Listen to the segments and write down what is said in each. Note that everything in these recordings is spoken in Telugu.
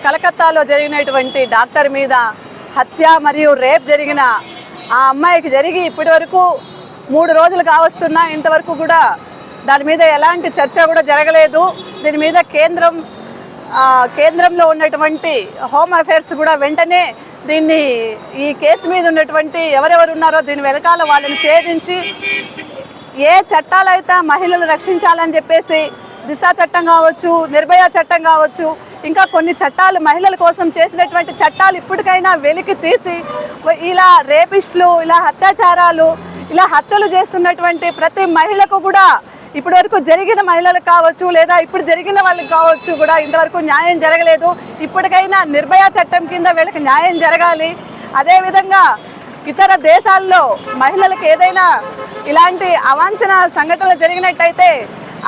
కలకత్తాలో జరిగినటువంటి డాక్టర్ మీద హత్య మరియు రేప్ జరిగిన ఆ అమ్మాయికి జరిగి ఇప్పటి వరకు 3 రోజులు కావస్తున్నా ఇంతవరకు కూడా దాని మీద ఎలాంటి చర్చ కూడా జరగలేదు. దీని మీద కేంద్రంలో ఉన్నటువంటి హోమ్ అఫేర్స్ కూడా వెంటనే ఈ కేసు మీద ఉన్నటువంటి ఎవరెవరు ఉన్నారో దీని వెనకాల వాళ్ళని ఛేదించి ఏ చట్టాలైతే మహిళలు రక్షించాలని చెప్పేసి దిశ చట్టం కావచ్చు, నిర్భయ చట్టం కావచ్చు, ఇంకా కొన్ని చట్టాలు మహిళల కోసం చేసినటువంటి చట్టాలు ఇప్పటికైనా వెలికి తీసి ఇలా రేపిస్టులు, ఇలా అత్యాచారాలు, ఇలా హత్యలు చేస్తున్నటువంటి ప్రతి మహిళకు కూడా ఇప్పటివరకు జరిగిన మహిళలకు కావచ్చు లేదా ఇప్పుడు జరిగిన వాళ్ళకి కావచ్చు కూడా ఇంతవరకు న్యాయం జరగలేదు. ఇప్పటికైనా నిర్భయ చట్టం కింద వీళ్ళకి న్యాయం జరగాలి. అదేవిధంగా ఇతర దేశాల్లో మహిళలకు ఏదైనా ఇలాంటి అవాంఛన సంఘటనలు జరిగినట్టయితే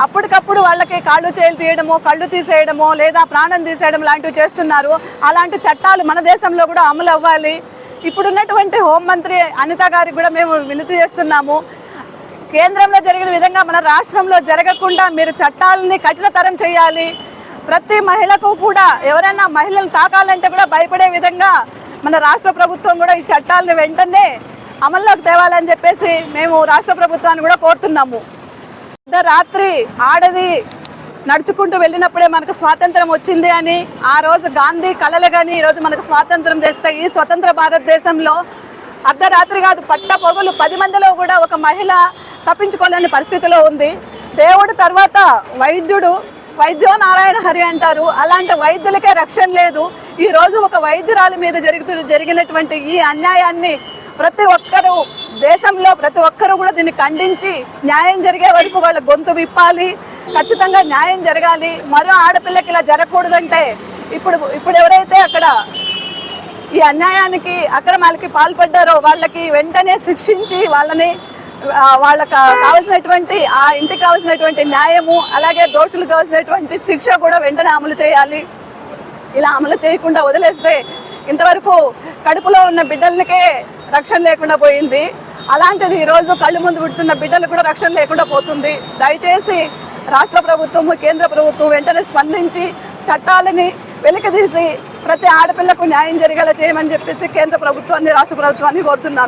అప్పటికప్పుడు వాళ్ళకి కాళ్ళు చేతులు తీయడమో, కళ్ళు తీసేయడమో లేదా ప్రాణం తీసేయడం లాంటివి చేస్తున్నారు. అలాంటి చట్టాలు మన దేశంలో కూడా అమలు అవ్వాలి. ఇప్పుడున్నటువంటి హోంమంత్రి అనిత గారికి కూడా మేము వినతి చేస్తున్నాము. కేంద్రంలో జరిగిన విధంగా మన రాష్ట్రంలో జరగకుండా మీరు చట్టాలని కఠినతరం చేయాలి. ప్రతి మహిళకు కూడా ఎవరైనా మహిళలను తాకాలంటే కూడా భయపడే విధంగా మన రాష్ట్ర ప్రభుత్వం కూడా ఈ చట్టాలను వెంటనే అమల్లోకి తేవాలని చెప్పేసి మేము రాష్ట్ర ప్రభుత్వాన్ని కూడా కోరుతున్నాము. రాత్రి ఆడది నడుచుకుంటూ వెళ్ళినప్పుడే మనకు స్వాతంత్రం వచ్చింది అని ఆ రోజు గాంధీ కలలు కానీ ఈరోజు మనకు స్వాతంత్రం తెస్తే ఈ స్వతంత్ర భారతదేశంలో అర్ధరాత్రి కాదు పట్ట పొగలు 10 మందిలో కూడా ఒక మహిళ తప్పించుకోలేని పరిస్థితిలో ఉంది. దేవుడు తర్వాత వైద్యో నారాయణ హరి అంటారు. అలాంటి వైద్యులకే రక్షణ లేదు. ఈరోజు ఒక వైద్యురాలి మీద జరిగినటువంటి ఈ అన్యాయాన్ని ప్రతి ఒక్కరూ దేశంలో ప్రతి ఒక్కరూ కూడా దీన్ని ఖండించి న్యాయం జరిగే వరకు వాళ్ళ గొంతు విప్పాలి. ఖచ్చితంగా న్యాయం జరగాలి. మరో ఆడపిల్లకి ఇలా జరగకూడదంటే ఇప్పుడు ఎవరైతే అక్కడ ఈ అన్యాయానికి అక్రమాలకి పాల్పడ్డారో వాళ్ళకి వెంటనే శిక్షించి వాళ్ళకి కావాల్సినటువంటి ఆ ఇంటికి కావాల్సినటువంటి న్యాయము అలాగే దోషులకు కావాల్సినటువంటి శిక్ష కూడా వెంటనే అమలు చేయాలి. ఇలా అమలు చేయకుండా వదిలేస్తే ఇంతవరకు కడుపులో ఉన్న బిడ్డలకే రక్షణ లేకుండా పోయింది. అలాంటిది ఈరోజు కళ్ళు ముందు పుట్టున్న బిడ్డలకు కూడా రక్షణ లేకుండా పోతుంది. దయచేసి రాష్ట్ర ప్రభుత్వము, కేంద్ర ప్రభుత్వం వెంటనే స్పందించి చట్టాలని వెలికితీసి ప్రతి ఆడపిల్లకు న్యాయం జరిగేలా చేయమని చెప్పేసి కేంద్ర ప్రభుత్వాన్ని, రాష్ట్ర ప్రభుత్వాన్ని కోరుతున్నాను.